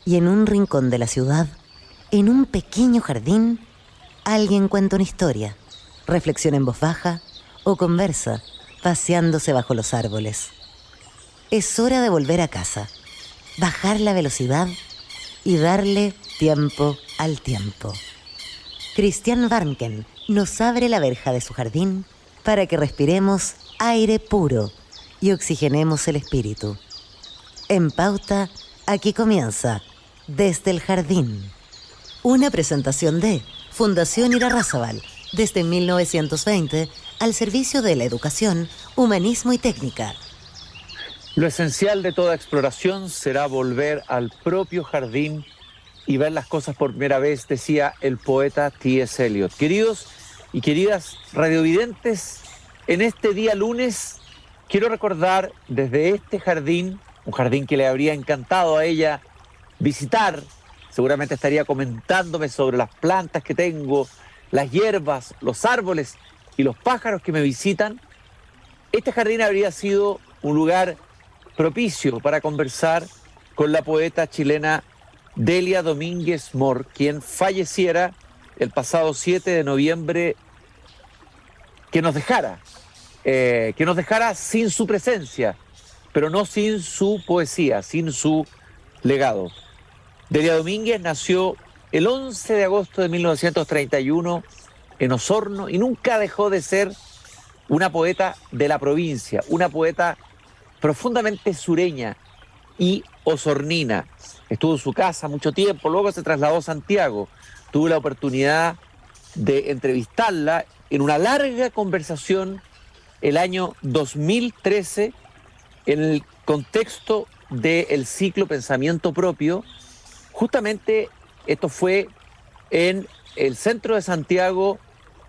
Y en un rincón de la ciudad, en un pequeño jardín, alguien cuenta una historia, reflexiona en voz baja o conversa, paseándose bajo los árboles. Es hora de volver a casa, bajar la velocidad y darle tiempo al tiempo. Christian Warnken nos abre la verja de su jardín para que respiremos aire puro y oxigenemos el espíritu. En Pauta, aquí comienza Desde el Jardín. Una presentación de Fundación Irarrázaval, desde 1920, al servicio de la educación, humanismo y técnica. Lo esencial de toda exploración será volver al propio jardín y ver las cosas por primera vez, decía el poeta T.S. Eliot. Queridos y queridas radiovidentes, en este día lunes quiero recordar desde este jardín, un jardín que le habría encantado a ella visitar, seguramente estaría comentándome sobre las plantas que tengo, las hierbas, los árboles y los pájaros que me visitan. Este jardín habría sido un lugar propicio para conversar con la poeta chilena Delia Domínguez Moore, quien falleciera el pasado 7 de noviembre, que nos dejara sin su presencia, pero no sin su poesía, sin su legado. Delia Domínguez nació el 11 de agosto de 1931 en Osorno y nunca dejó de ser una poeta de la provincia, una poeta profundamente sureña y osornina. Estuvo en su casa mucho tiempo, luego se trasladó a Santiago. Tuve la oportunidad de entrevistarla en una larga conversación el año 2013 en el contexto del ciclo Pensamiento Propio. Justamente esto fue en el centro de Santiago,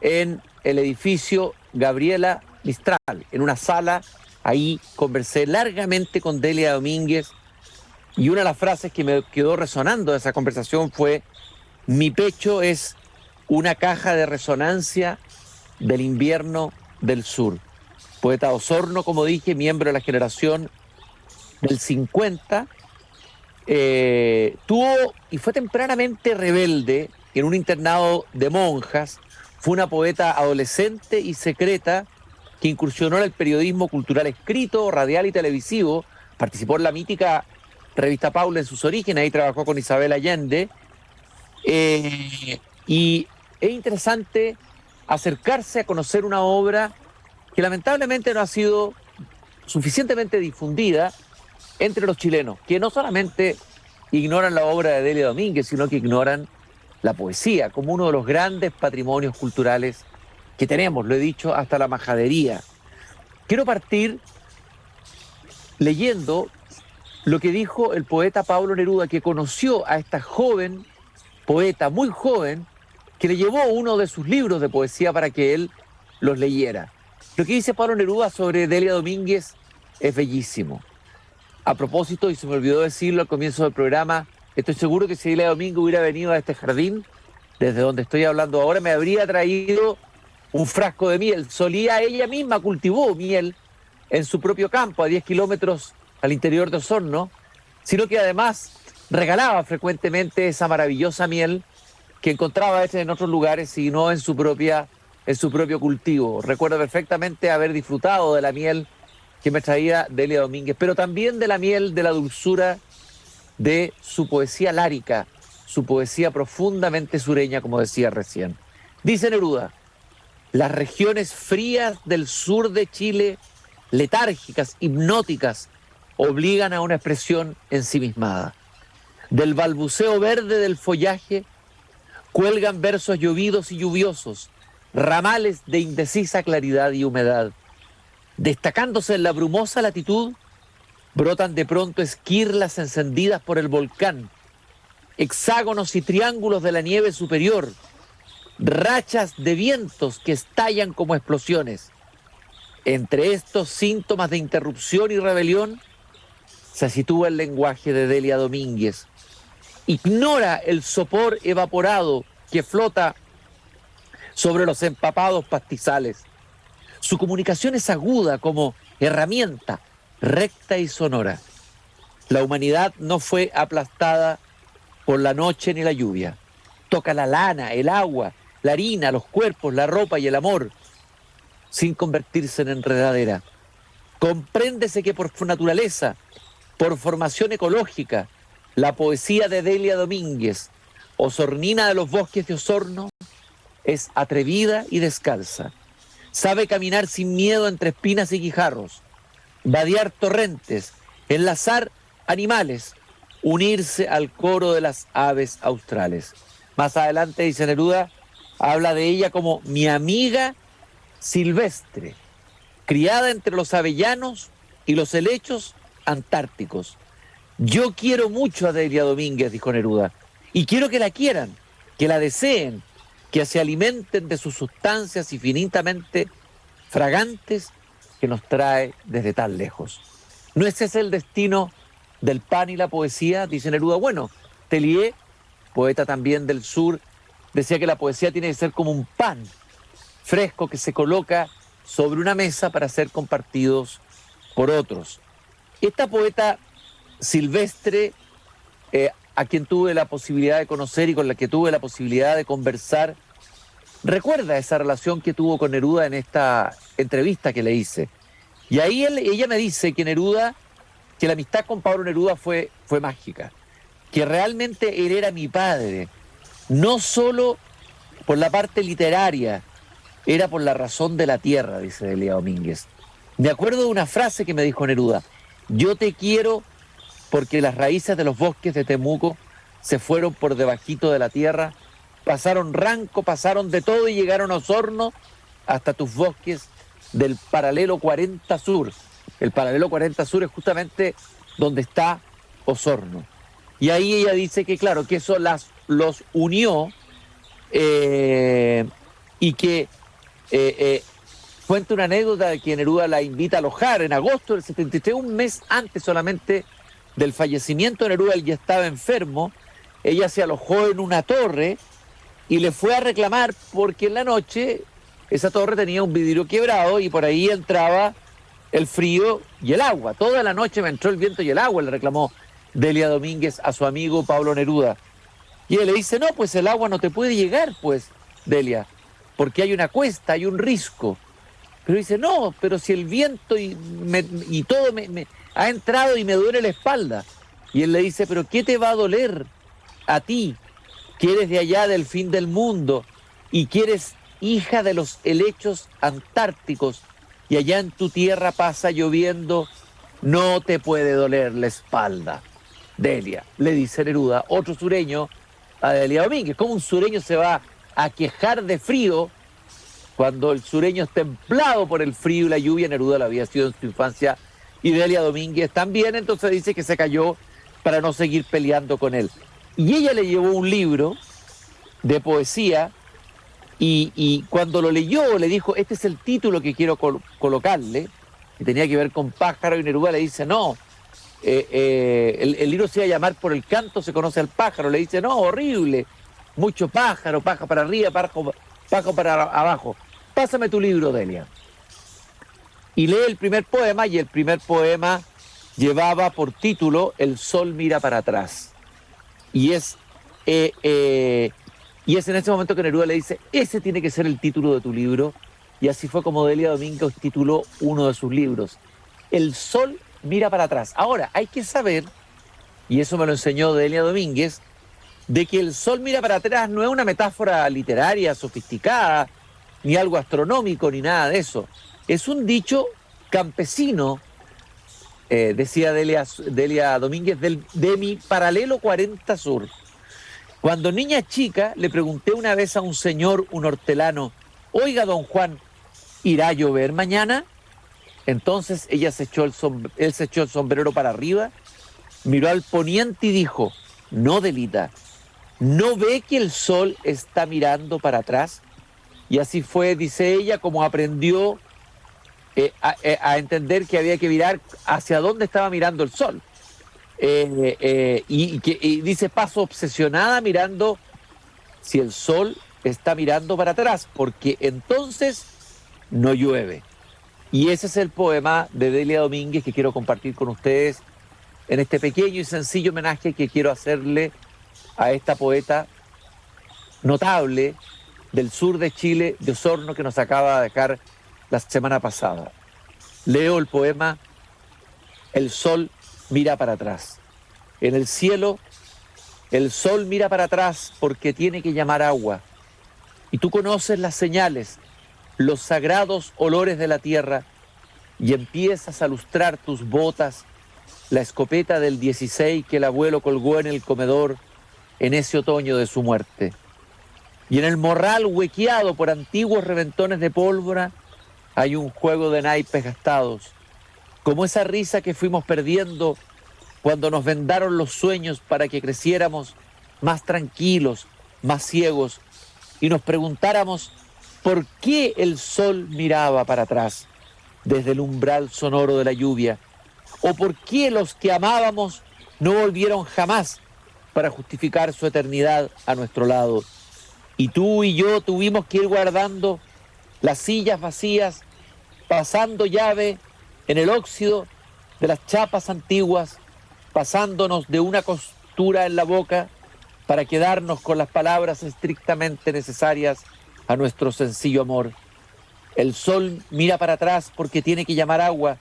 en el edificio Gabriela Mistral, en una sala. Ahí conversé largamente con Delia Domínguez y una de las frases que me quedó resonando de esa conversación fue: mi pecho es una caja de resonancia del invierno del sur. Poeta Osorno, como dije, miembro de la generación del 50, tuvo y fue tempranamente rebelde en un internado de monjas. Fue una poeta adolescente y secreta que incursionó en el periodismo cultural escrito, radial y televisivo. Participó en la mítica revista Paula en sus orígenes, ahí trabajó con Isabel Allende. Y es interesante acercarse a conocer una obra que lamentablemente no ha sido suficientemente difundida entre los chilenos, que no solamente ignoran la obra de Delia Domínguez, sino que ignoran la poesía como uno de los grandes patrimonios culturales que tenemos, lo he dicho, hasta la majadería. Quiero partir leyendo lo que dijo el poeta Pablo Neruda, que conoció a esta joven poeta, muy joven, que le llevó uno de sus libros de poesía para que él los leyera. Lo que dice Pablo Neruda sobre Delia Domínguez es bellísimo. A propósito, y se me olvidó decirlo al comienzo del programa, estoy seguro que si Delia Domínguez hubiera venido a este jardín, desde donde estoy hablando ahora, me habría traído un frasco de miel. Ella misma cultivó miel en su propio campo, a 10 kilómetros al interior de Osorno, sino que además regalaba frecuentemente esa maravillosa miel que encontraba en otros lugares y no en su propio cultivo. Recuerdo perfectamente haber disfrutado de la miel que me traía Delia Domínguez, pero también de la miel, de la dulzura de su poesía lárica, su poesía profundamente sureña, como decía recién. Dice Neruda: las regiones frías del sur de Chile, letárgicas, hipnóticas, obligan a una expresión ensimismada. Del balbuceo verde del follaje cuelgan versos llovidos y lluviosos, ramales de indecisa claridad y humedad. Destacándose en la brumosa latitud, brotan de pronto esquirlas encendidas por el volcán, hexágonos y triángulos de la nieve superior, rachas de vientos que estallan como explosiones. Entre estos síntomas de interrupción y rebelión se sitúa el lenguaje de Delia Domínguez. Ignora el sopor evaporado que flota sobre los empapados pastizales. Su comunicación es aguda como herramienta, recta y sonora. La humanidad no fue aplastada por la noche ni la lluvia. Toca la lana, el agua, la harina, los cuerpos, la ropa y el amor, sin convertirse en enredadera. Compréndese que por naturaleza, por formación ecológica, la poesía de Delia Domínguez, Osornina de los bosques de Osorno, es atrevida y descalza. Sabe caminar sin miedo entre espinas y guijarros, vadear torrentes, enlazar animales, unirse al coro de las aves australes. Más adelante, dice Neruda, habla de ella como mi amiga silvestre, criada entre los avellanos y los helechos antárticos. Yo quiero mucho a Delia Domínguez, dijo Neruda, y quiero que la quieran, que la deseen, que se alimenten de sus sustancias infinitamente fragantes que nos trae desde tan lejos. ¿No es ese el destino del pan y la poesía? Dice Neruda. Bueno, Tellier, poeta también del sur, decía que la poesía tiene que ser como un pan fresco que se coloca sobre una mesa para ser compartidos por otros. Esta poeta silvestre, a quien tuve la posibilidad de conocer y con la que tuve la posibilidad de conversar, recuerda esa relación que tuvo con Neruda en esta entrevista que le hice. Y ahí ella me dice que Neruda, que la amistad con Pablo Neruda fue mágica, que realmente él era mi padre, no solo por la parte literaria, era por la razón de la tierra, dice Delia Domínguez. Me acuerdo de una frase que me dijo Neruda: yo te quiero porque las raíces de los bosques de Temuco se fueron por debajito de la tierra, pasaron Ranco, pasaron de todo y llegaron a Osorno hasta tus bosques del paralelo 40 Sur. El paralelo 40 Sur es justamente donde está Osorno. Y ahí ella dice que, claro, que eso los unió y que cuenta una anécdota de que Neruda la invita a alojar en agosto del 73, un mes antes solamente del fallecimiento de Neruda. Él ya estaba enfermo, ella se alojó en una torre y le fue a reclamar porque en la noche esa torre tenía un vidrio quebrado y por ahí entraba el frío y el agua. Toda la noche me entró el viento y el agua, le reclamó Delia Domínguez a su amigo Pablo Neruda. Y él le dice: no, pues el agua no te puede llegar, pues, Delia, porque hay una cuesta, hay un risco. Pero dice: no, pero si el viento y todo me ha entrado y me duele la espalda. Y él le dice: pero ¿qué te va a doler a ti, que eres de allá del fin del mundo y que eres hija de los helechos antárticos y allá en tu tierra pasa lloviendo? No te puede doler la espalda, Delia, le dice Neruda, otro sureño, a Delia Domínguez. ¿Cómo un sureño se va a quejar de frío cuando el sureño es templado por el frío y la lluvia? Neruda lo había sido en su infancia y Delia Domínguez también, entonces dice que se cayó para no seguir peleando con él. Y ella le llevó un libro de poesía y cuando lo leyó le dijo: este es el título que quiero colocarle, que tenía que ver con pájaro, y Neruda le dice: no, el libro se iba a llamar Por el canto se conoce al pájaro. Le dice: no, horrible, mucho pájaro, paja para arriba, paja para abajo. Pásame tu libro, Delia. Y lee el primer poema, y el primer poema llevaba por título El sol mira para atrás. Y es en ese momento que Neruda le dice: ese tiene que ser el título de tu libro. Y así fue como Delia Domínguez tituló uno de sus libros, El sol mira para atrás. Ahora, hay que saber, y eso me lo enseñó Delia Domínguez, de que el sol mira para atrás no es una metáfora literaria sofisticada, ni algo astronómico, ni nada de eso. Es un dicho campesino, decía Delia Domínguez, de mi paralelo 40 Sur. Cuando niña chica le pregunté una vez a un señor, un hortelano: oiga, don Juan, ¿irá a llover mañana? Entonces él se echó el sombrero para arriba, miró al poniente y dijo: no, Delita, ¿no ve que el sol está mirando para atrás? Y así fue, dice ella, como aprendió a entender que había que mirar hacia dónde estaba mirando el sol. Y dice: paso obsesionada mirando si el sol está mirando para atrás, porque entonces no llueve. Y ese es el poema de Delia Domínguez que quiero compartir con ustedes en este pequeño y sencillo homenaje que quiero hacerle a esta poeta notable del sur de Chile, de Osorno, que nos acaba de dejar la semana pasada. Leo el poema El sol mira para atrás. En el cielo, el sol mira para atrás porque tiene que llamar agua. Y tú conoces las señales, los sagrados olores de la tierra, y empiezas a lustrar tus botas, la escopeta del 16 que el abuelo colgó en el comedor en ese otoño de su muerte. Y en el morral huequeado por antiguos reventones de pólvora hay un juego de naipes gastados, como esa risa que fuimos perdiendo cuando nos vendaron los sueños para que creciéramos más tranquilos, más ciegos, y nos preguntáramos por qué el sol miraba para atrás desde el umbral sonoro de la lluvia, o por qué los que amábamos no volvieron jamás para justificar su eternidad a nuestro lado. Y tú y yo tuvimos que ir guardando las sillas vacías, pasando llave en el óxido de las chapas antiguas, pasándonos de una costura en la boca para quedarnos con las palabras estrictamente necesarias a nuestro sencillo amor. El sol mira para atrás porque tiene que llamar agua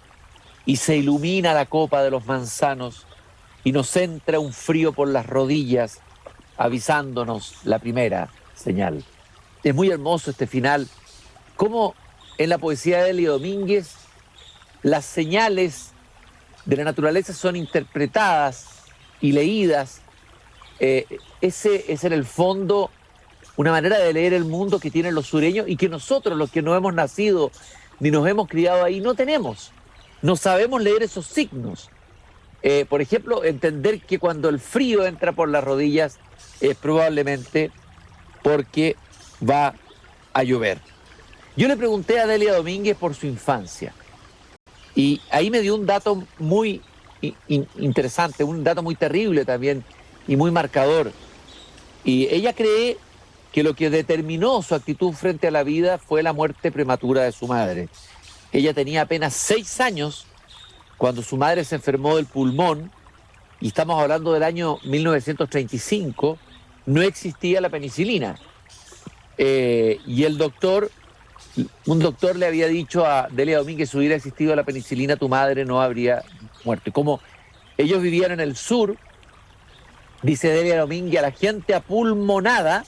y se ilumina la copa de los manzanos y nos entra un frío por las rodillas avisándonos la primera señal. Es muy hermoso este final, cómo en la poesía de Delio Domínguez las señales de la naturaleza son interpretadas y leídas. Ese es en el fondo una manera de leer el mundo que tienen los sureños y que nosotros, los que no hemos nacido ni nos hemos criado ahí, no tenemos. No sabemos leer esos signos. Por ejemplo, entender que cuando el frío entra por las rodillas es probablemente porque va a llover. Yo le pregunté a Delia Domínguez por su infancia y ahí me dio un dato muy interesante, un dato muy terrible también y muy marcador. Y ella cree que lo que determinó su actitud frente a la vida fue la muerte prematura de su madre. Ella tenía apenas 6 años cuando su madre se enfermó del pulmón, y estamos hablando del año 1935, no existía la penicilina. Y un doctor le había dicho a Delia Domínguez, si hubiera existido la penicilina, tu madre no habría muerto. Y como ellos vivían en el sur, dice Delia Domínguez, a la gente apulmonada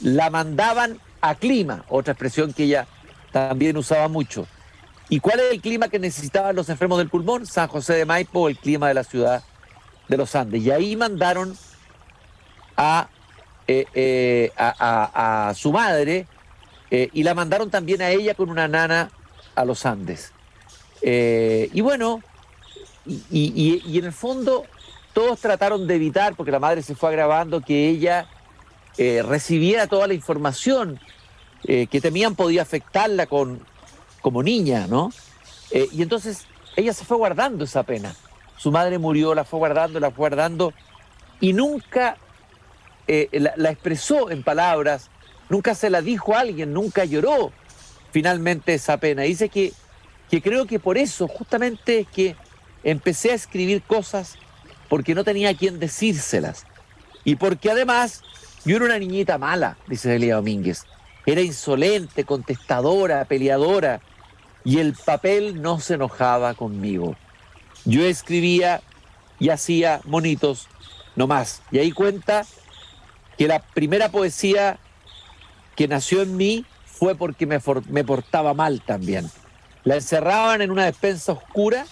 la mandaban a clima, otra expresión que ella también usaba mucho. ¿Y cuál es el clima que necesitaban los enfermos del pulmón? San José de Maipo, el clima de la ciudad de los Andes. Y ahí mandaron a su madre y la mandaron también a ella con una nana a los Andes. Y bueno, y en el fondo todos trataron de evitar, porque la madre se fue agravando, que ella recibiera toda la información que temían podía afectarla como niña, ¿no? Y entonces ella se fue guardando esa pena. Su madre murió, la fue guardando, y nunca la expresó en palabras, nunca se la dijo a alguien, nunca lloró finalmente esa pena. Dice que creo que por eso justamente es que empecé a escribir cosas porque no tenía a quien decírselas. Y porque además yo era una niñita mala, dice Delia Domínguez. Era insolente, contestadora, peleadora, y el papel no se enojaba conmigo. Yo escribía y hacía monitos nomás. Y ahí cuenta que la primera poesía que nació en mí fue porque me portaba mal también. La encerraban en una despensa oscura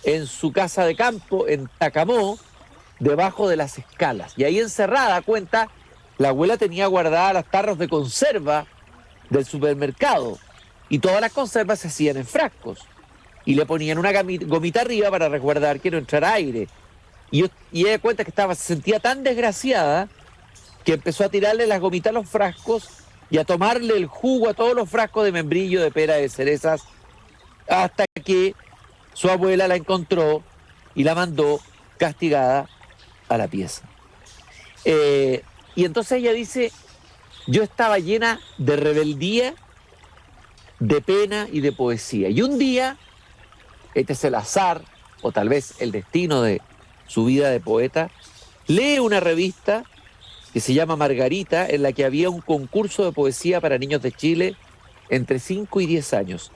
en su casa de campo, en Tacamó, debajo de las escalas. Y ahí encerrada, cuenta, la abuela tenía guardadas las tarros de conserva del supermercado. Y todas las conservas se hacían en frascos. Y le ponían una gomita arriba para resguardar que no entrara aire. Y ella cuenta que se sentía tan desgraciada que empezó a tirarle las gomitas a los frascos y a tomarle el jugo a todos los frascos de membrillo, de pera, de cerezas, hasta que su abuela la encontró y la mandó castigada a la pieza. Y entonces ella dice, yo estaba llena de rebeldía, de pena y de poesía. Y un día, este es el azar, o tal vez el destino de su vida de poeta, lee una revista que se llama Margarita, en la que había un concurso de poesía para niños de Chile entre 5 y 10 años.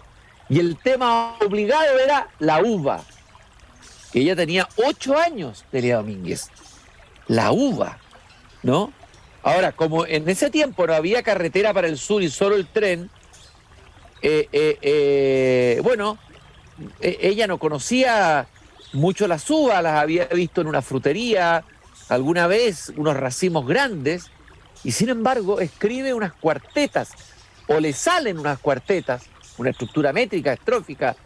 Y el tema obligado era la uva, que ella tenía 8 años, Delia Domínguez. La uva, ¿no? Ahora, como en ese tiempo no había carretera para el sur y solo el tren, ella no conocía mucho las uvas, las había visto en una frutería alguna vez, unos racimos grandes, y sin embargo escribe unas cuartetas, o le salen unas cuartetas, una estructura métrica, estrófica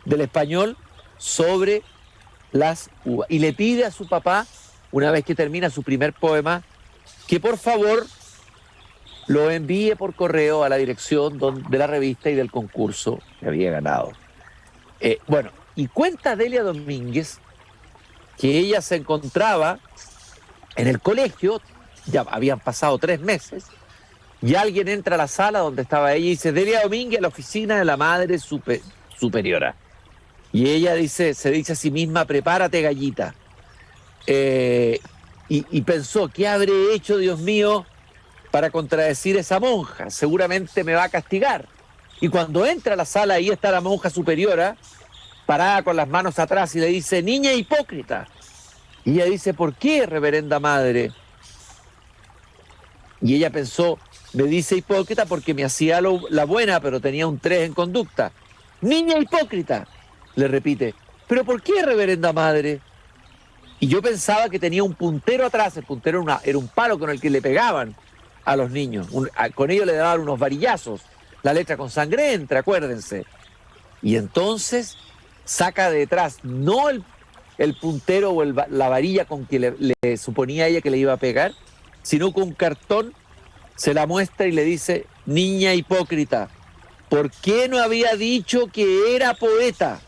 del español, sobre las uvas. Y le pide a su papá, una vez que termina su primer poema, que por favor lo envíe por correo a la dirección de la revista y del concurso que había ganado. Y cuenta Delia Domínguez que ella se encontraba en el colegio, ya habían pasado 3 meses, y alguien entra a la sala donde estaba ella y dice: Delia Domínguez, a la oficina de la madre superiora. Y ella se dice a sí misma: prepárate, gallita. Y pensó: ¿qué habré hecho, Dios mío, para contradecir a esa monja? Seguramente me va a castigar. Y cuando entra a la sala, ahí está la monja superiora, parada con las manos atrás, y le dice: niña hipócrita. Y ella dice: ¿por qué, reverenda madre? Y ella pensó: me dice hipócrita porque me hacía la buena, pero tenía un 3 en conducta. Niña hipócrita, le repite. ¿Pero por qué, reverenda madre? Y yo pensaba que tenía un puntero atrás. El puntero era un palo con el que le pegaban a los niños. Con ello le daban unos varillazos. La letra con sangre entra, acuérdense. Y entonces saca de detrás no el puntero o la varilla con que le suponía ella que le iba a pegar, sino con un cartón, se la muestra y le dice: niña hipócrita, ¿por qué no había dicho que era poeta?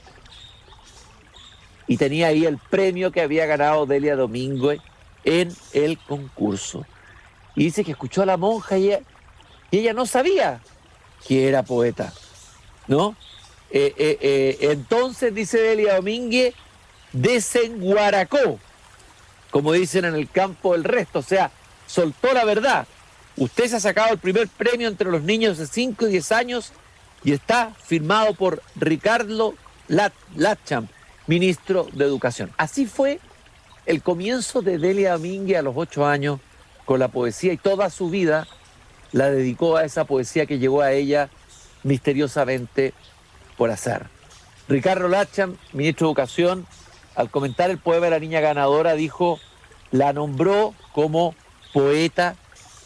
Y tenía ahí el premio que había ganado Delia Domínguez en el concurso. Y dice que escuchó a la monja y ella no sabía que era poeta, ¿no? Entonces, dice Delia Domínguez, desenguaracó, como dicen en el campo del resto, o sea, soltó la verdad. Usted se ha sacado el primer premio entre los niños de 5 y 10 años y está firmado por Ricardo Latcham, ministro de Educación. Así fue el comienzo de Delia Domínguez a los 8 años con la poesía, y toda su vida la dedicó a esa poesía que llegó a ella misteriosamente por hacer. Ricardo Latcham, ministro de Educación, al comentar el poema de la niña ganadora, dijo: la nombró como poeta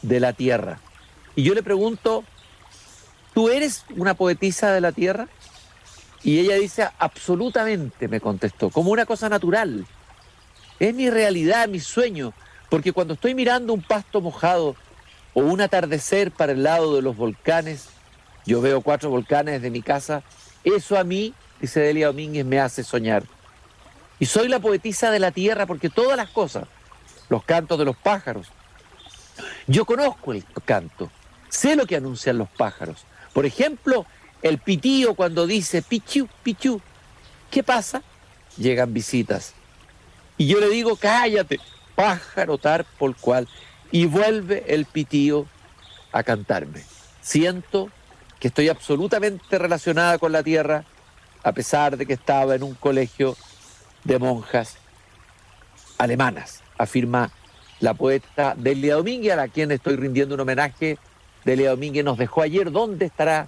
de la tierra. Y yo le pregunto: ¿tú eres una poetisa de la tierra? Y ella dice: absolutamente, me contestó, como una cosa natural. Es mi realidad, mi sueño, porque cuando estoy mirando un pasto mojado o un atardecer para el lado de los volcanes, yo veo 4 volcanes de mi casa, eso a mí, dice Delia Domínguez, me hace soñar. Y soy la poetisa de la tierra porque todas las cosas, los cantos de los pájaros, yo conozco el canto, sé lo que anuncian los pájaros. Por ejemplo, el pitío cuando dice pichú, pichú. ¿Qué pasa? Llegan visitas. Y yo le digo: cállate, pájaro tal por cual. Y vuelve el pitío a cantarme. Siento que estoy absolutamente relacionada con la tierra, a pesar de que estaba en un colegio de monjas alemanas, afirma la poeta Delia Domínguez, a quien estoy rindiendo un homenaje. Delia Domínguez nos dejó ayer. ¿Dónde estará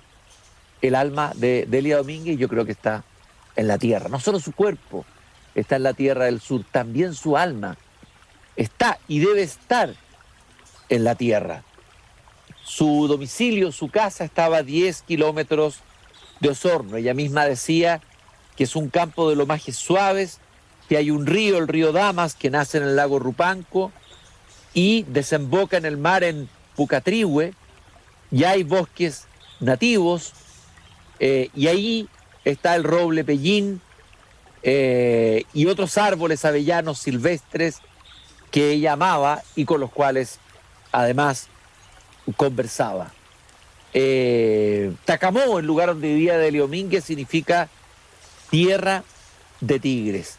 el alma de Delia Domínguez? Yo creo que está en la tierra. No solo su cuerpo está en la tierra del sur, también su alma está y debe estar en la tierra. Su domicilio, su casa, estaba a 10 kilómetros de Osorno. Ella misma decía que es un campo de lomajes suaves, que hay un río, el río Damas, que nace en el lago Rupanco y desemboca en el mar en Pucatrihue, y hay bosques nativos, y ahí está el roble pellín y otros árboles avellanos silvestres que ella amaba y con los cuales además conversaba. Tacamó, el lugar donde vivía Delia Domínguez, significa tierra de tigres.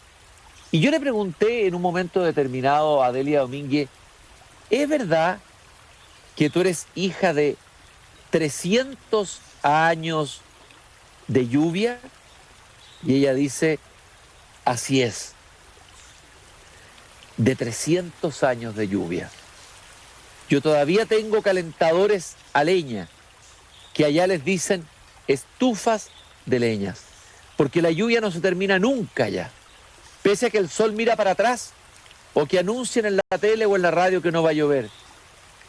Y yo le pregunté en un momento determinado a Delia Domínguez, ¿es verdad que tú eres hija de 300 años de lluvia? Y ella dice, así es, de 300 años de lluvia. Yo todavía tengo calentadores a leña, que allá les dicen estufas de leñas, porque la lluvia no se termina nunca ya, pese a que el sol mira para atrás o que anuncien en la tele o en la radio que no va a llover.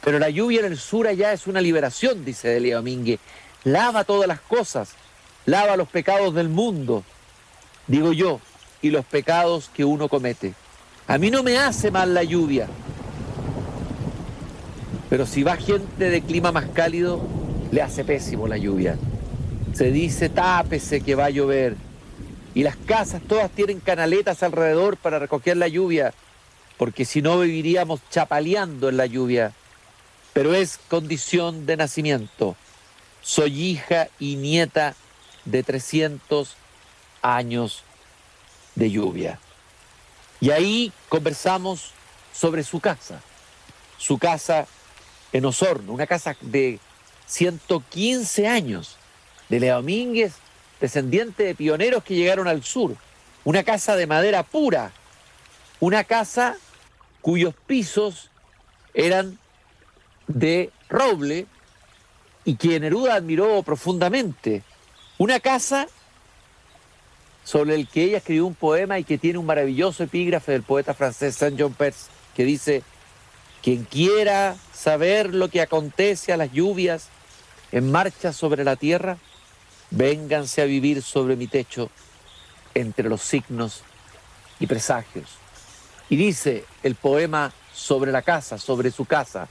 Pero la lluvia en el sur allá es una liberación, dice Delia Domínguez. Lava todas las cosas, lava los pecados del mundo, digo yo, y los pecados que uno comete. A mí no me hace mal la lluvia, pero si va gente de clima más cálido, le hace pésimo la lluvia. Se dice, tápese que va a llover. Y las casas todas tienen canaletas alrededor para recoger la lluvia, porque si no viviríamos chapaleando en la lluvia. Pero es condición de nacimiento. Soy hija y nieta de 300 años de lluvia. Y ahí conversamos sobre su casa en Osorno, una casa de 115 años, de Delia Domínguez, descendiente de pioneros que llegaron al sur, una casa de madera pura, una casa cuyos pisos eran de roble y que Neruda admiró profundamente, una casa sobre el que ella escribió un poema y que tiene un maravilloso epígrafe del poeta francés Saint-John Perse, que dice: quien quiera saber lo que acontece a las lluvias en marcha sobre la tierra, vénganse a vivir sobre mi techo entre los signos y presagios. Y dice el poema sobre la casa, sobre su casa,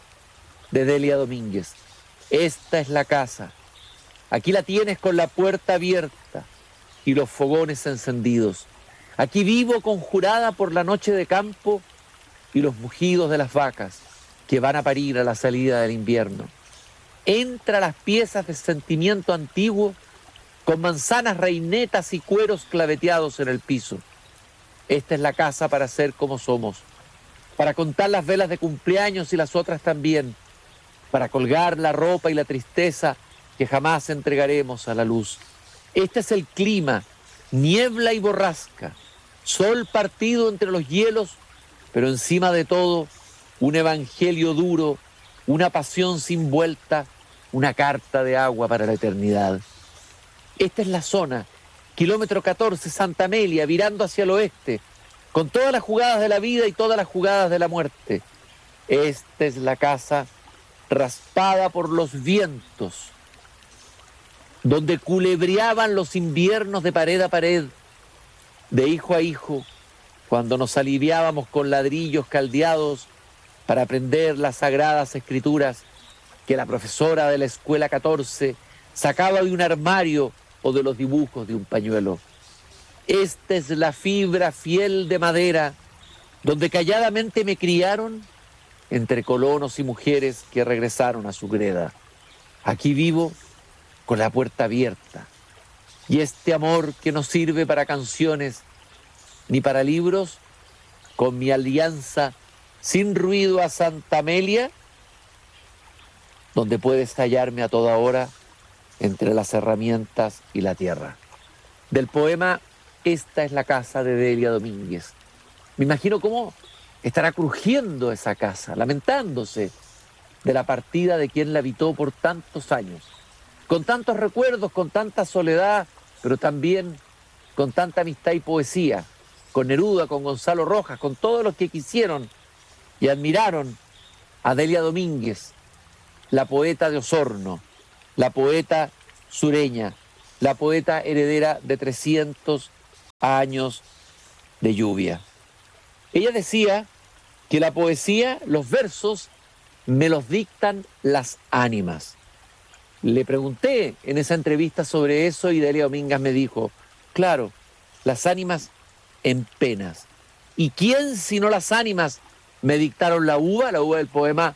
de Delia Domínguez: esta es la casa, aquí la tienes con la puerta abierta y los fogones encendidos. Aquí vivo conjurada por la noche de campo y los mugidos de las vacas que van a parir a la salida del invierno. Entra a las piezas de sentimiento antiguo con manzanas reinetas y cueros claveteados en el piso. Esta es la casa para ser como somos, para contar las velas de cumpleaños y las otras también, para colgar la ropa y la tristeza que jamás entregaremos a la luz. Este es el clima, niebla y borrasca, sol partido entre los hielos, pero encima de todo, un evangelio duro, una pasión sin vuelta, una carta de agua para la eternidad. Esta es la zona, kilómetro 14, Santa Amelia, virando hacia el oeste, con todas las jugadas de la vida y todas las jugadas de la muerte. Esta es la casa raspada por los vientos, donde culebreaban los inviernos de pared a pared, de hijo a hijo, cuando nos aliviábamos con ladrillos caldeados para aprender las sagradas escrituras que la profesora de la escuela 14 sacaba de un armario o de los dibujos de un pañuelo. Esta es la fibra fiel de madera donde calladamente me criaron entre colonos y mujeres que regresaron a su greda. Aquí vivo con la puerta abierta, y este amor que no sirve para canciones ni para libros, con mi alianza sin ruido a Santa Amelia, donde puedes hallarme a toda hora entre las herramientas y la tierra. Del poema Esta es la casa de Delia Domínguez. Me imagino cómo estará crujiendo esa casa, lamentándose de la partida de quien la habitó por tantos años, con tantos recuerdos, con tanta soledad, pero también con tanta amistad y poesía, con Neruda, con Gonzalo Rojas, con todos los que quisieron y admiraron a Delia Domínguez, la poeta de Osorno, la poeta sureña, la poeta heredera de 300 años de lluvia. Ella decía que la poesía, los versos, me los dictan las ánimas. Le pregunté en esa entrevista sobre eso y Delia Domínguez me dijo: claro, las ánimas en penas. ¿Y quién sino las ánimas me dictaron la uva del poema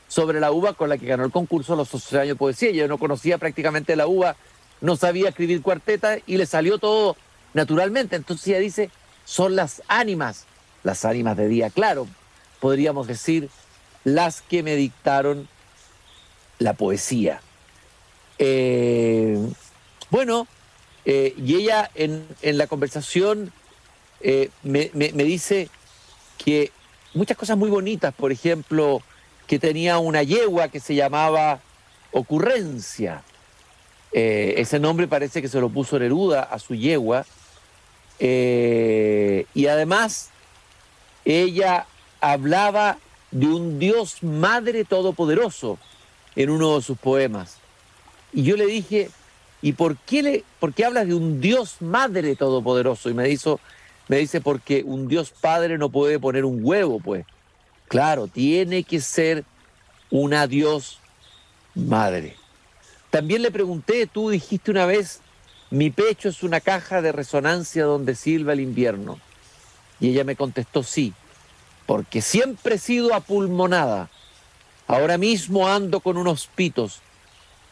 sobre la uva con la que ganó el concurso a los 12 años de poesía? Yo no conocía prácticamente la uva, no sabía escribir cuarteta y le salió todo naturalmente. Entonces ella dice, son las ánimas de día, claro, podríamos decir, las que me dictaron la poesía. Bueno, y ella en la conversación me dice que muchas cosas muy bonitas, por ejemplo, que tenía una yegua que se llamaba Ocurrencia. Ese nombre parece que se lo puso Neruda a su yegua. Y además ella hablaba de un Dios Madre Todopoderoso en uno de sus poemas. Y yo le dije, ¿y por qué hablas de un Dios Madre Todopoderoso? Y me dice, porque un Dios Padre no puede poner un huevo, pues. Claro, tiene que ser una Dios Madre. También le pregunté, tú dijiste una vez, mi pecho es una caja de resonancia donde silba el invierno. Y ella me contestó, sí, porque siempre he sido apulmonada. Ahora mismo ando con unos pitos.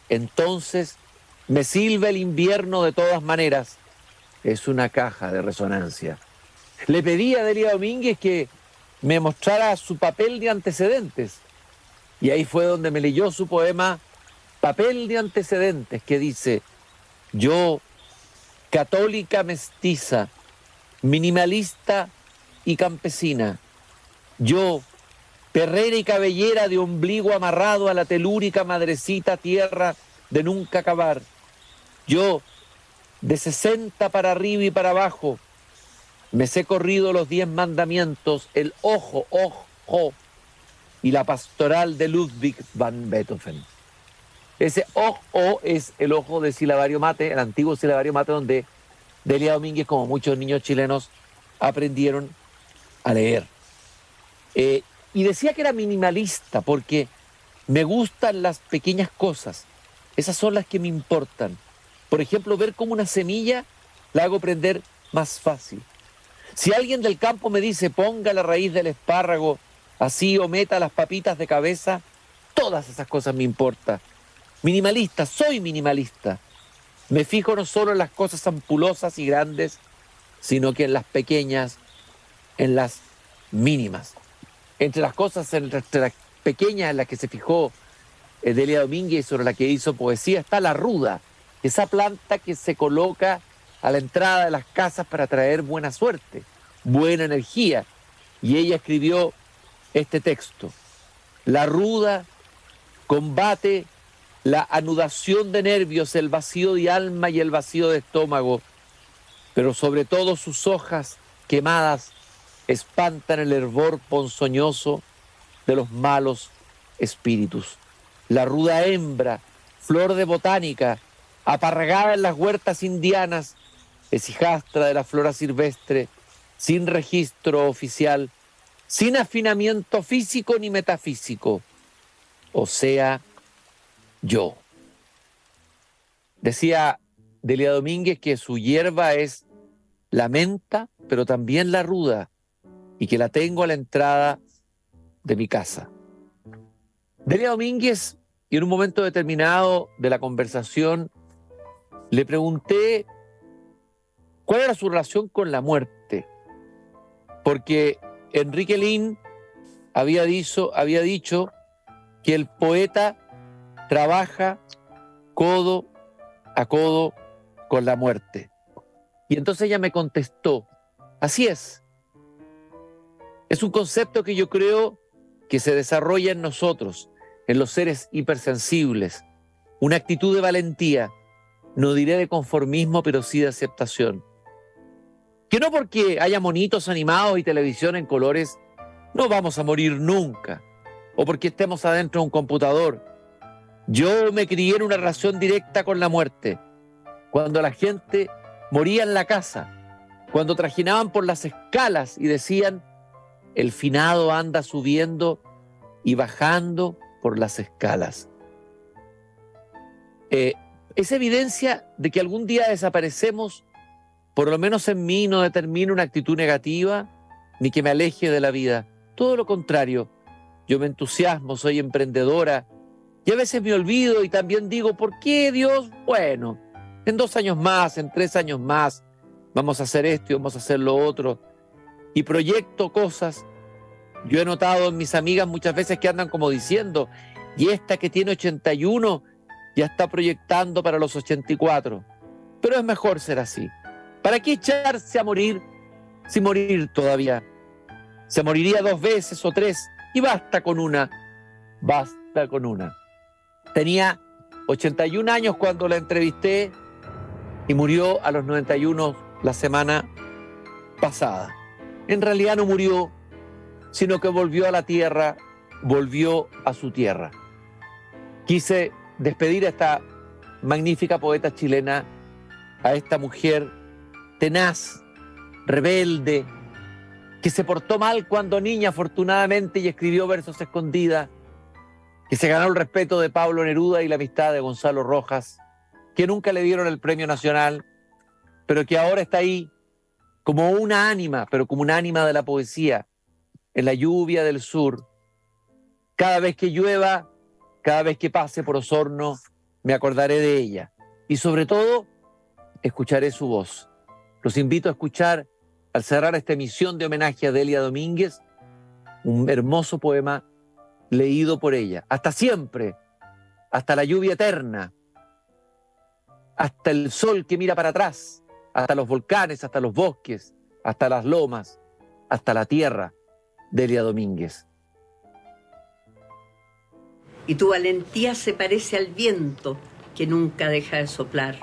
Entonces me silba el invierno de todas maneras. Es una caja de resonancia. Le pedí a Delia Domínguez que me mostrara su papel de antecedentes. Y ahí fue donde me leyó su poema Papel de antecedentes, que dice, yo, católica mestiza, minimalista y campesina, yo, perrera y cabellera de ombligo amarrado a la telúrica madrecita tierra de nunca acabar, yo, de 60 para arriba y para abajo, me sé corrido los 10 mandamientos, el ojo, ojo, y la pastoral de Ludwig van Beethoven. Ese ojo es el ojo de silabario mate, el antiguo silabario mate, donde Delia Domínguez, como muchos niños chilenos, aprendieron a leer. Y decía que era minimalista porque me gustan las pequeñas cosas. Esas son las que me importan. Por ejemplo, ver cómo una semilla la hago prender más fácil. Si alguien del campo me dice, ponga la raíz del espárrago así o meta las papitas de cabeza, todas esas cosas me importan. Minimalista, soy minimalista. Me fijo no solo en las cosas ampulosas y grandes, sino que en las pequeñas, en las mínimas. Entre las cosas, entre las pequeñas en las que se fijó Delia Domínguez, sobre la que hizo poesía, está la ruda, esa planta que se coloca a la entrada de las casas para traer buena suerte, buena energía. Y ella escribió este texto. La ruda combate la anudación de nervios, el vacío de alma y el vacío de estómago, pero sobre todo sus hojas quemadas espantan el hervor ponzoñoso de los malos espíritus. La ruda hembra, flor de botánica, aparragada en las huertas indianas, es hijastra de la flora silvestre, sin registro oficial, sin afinamiento físico ni metafísico, o sea, yo. Decía Delia Domínguez que su hierba es la menta, pero también la ruda, y que la tengo a la entrada de mi casa. Delia Domínguez, y en un momento determinado de la conversación, le pregunté cuál era su relación con la muerte, porque Enrique Lihn había dicho que el poeta trabaja codo a codo con la muerte. Y entonces ella me contestó, así es. Es un concepto que yo creo que se desarrolla en nosotros, en los seres hipersensibles, una actitud de valentía, no diré de conformismo, pero sí de aceptación. Que no porque haya monitos animados y televisión en colores, no vamos a morir nunca, o porque estemos adentro de un computador. Yo me crié en una relación directa con la muerte, cuando la gente moría en la casa, cuando trajinaban por las escalas y decían, el finado anda subiendo y bajando por las escalas. Es evidencia de que algún día desaparecemos, por lo menos en mí no determina una actitud negativa, ni que me aleje de la vida. Todo lo contrario, yo me entusiasmo, soy emprendedora, y a veces me olvido y también digo, ¿por qué Dios? Bueno, en 2 años más, en 3 años más, vamos a hacer esto y vamos a hacer lo otro, y proyecto cosas. Yo he notado en mis amigas muchas veces que andan como diciendo, y esta que tiene 81 ya está proyectando para los 84. Pero es mejor ser así. ¿Para qué echarse a morir sin morir todavía? Se moriría 2 veces o 3 y basta con una. Basta con una. Tenía 81 años cuando la entrevisté y murió a los 91 la semana pasada. En realidad no murió, sino que volvió a la tierra, volvió a su tierra. Quise despedir a esta magnífica poeta chilena, a esta mujer tenaz, rebelde, que se portó mal cuando niña, afortunadamente, y escribió versos escondidas, que se ganó el respeto de Pablo Neruda y la amistad de Gonzalo Rojas, que nunca le dieron el premio nacional, pero que ahora está ahí como una ánima, pero como una ánima de la poesía, en la lluvia del sur. Cada vez que llueva, cada vez que pase por Osorno, me acordaré de ella. Y sobre todo, escucharé su voz. Los invito a escuchar, al cerrar esta emisión de homenaje a Delia Domínguez, un hermoso poema leído por ella. Hasta siempre, hasta la lluvia eterna, hasta el sol que mira para atrás, hasta los volcanes, hasta los bosques, hasta las lomas, hasta la tierra, Delia Domínguez. Y tu valentía se parece al viento que nunca deja de soplar.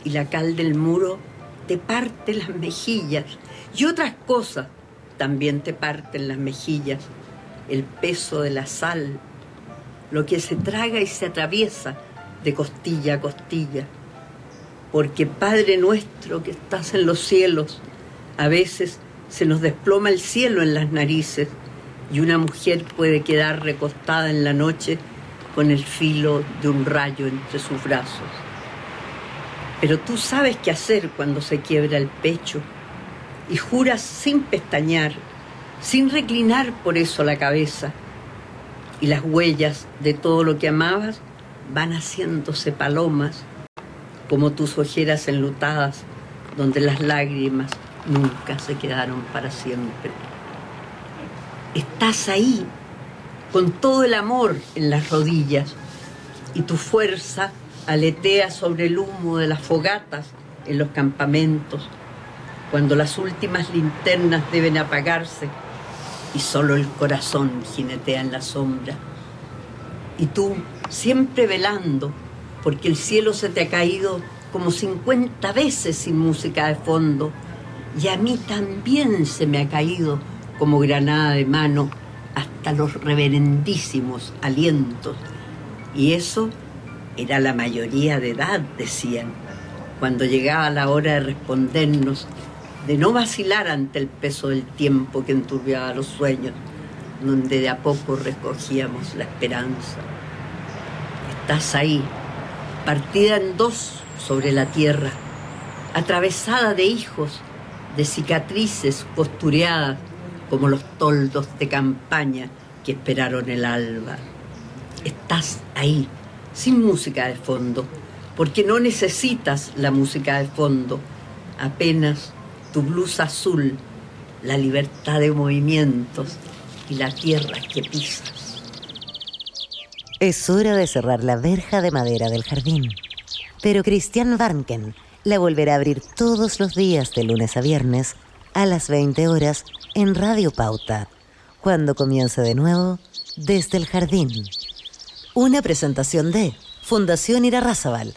Y la cal del muro te parte las mejillas y otras cosas también te parten las mejillas. El peso de la sal, lo que se traga y se atraviesa de costilla a costilla. Porque Padre nuestro que estás en los cielos, a veces se nos desploma el cielo en las narices y una mujer puede quedar recostada en la noche con el filo de un rayo entre sus brazos. Pero tú sabes qué hacer cuando se quiebra el pecho y juras sin pestañear, sin reclinar por eso la cabeza. Y las huellas de todo lo que amabas van haciéndose palomas, como tus ojeras enlutadas, donde las lágrimas nunca se quedaron para siempre. Estás ahí, con todo el amor en las rodillas, y tu fuerza aletea sobre el humo de las fogatas en los campamentos, cuando las últimas linternas deben apagarse y solo el corazón jinetea en la sombra. Y tú, siempre velando, porque el cielo se te ha caído como 50 veces sin música de fondo, y a mí también se me ha caído como granada de mano hasta los reverendísimos alientos. Y eso era la mayoría de edad, decían, cuando llegaba la hora de respondernos, de no vacilar ante el peso del tiempo que enturbiaba los sueños, donde de a poco recogíamos la esperanza. Estás ahí, partida en dos sobre la tierra, atravesada de hijos, de cicatrices costureadas como los toldos de campaña que esperaron el alba. Estás ahí, sin música de fondo, porque no necesitas la música de fondo, apenas tu blusa azul, la libertad de movimientos y la tierra que pisas. Es hora de cerrar la verja de madera del jardín, pero Christian Warnken la volverá a abrir todos los días de lunes a viernes a las 20 horas en Radio Pauta, cuando comience de nuevo Desde el Jardín. Una presentación de Fundación Irarrázaval.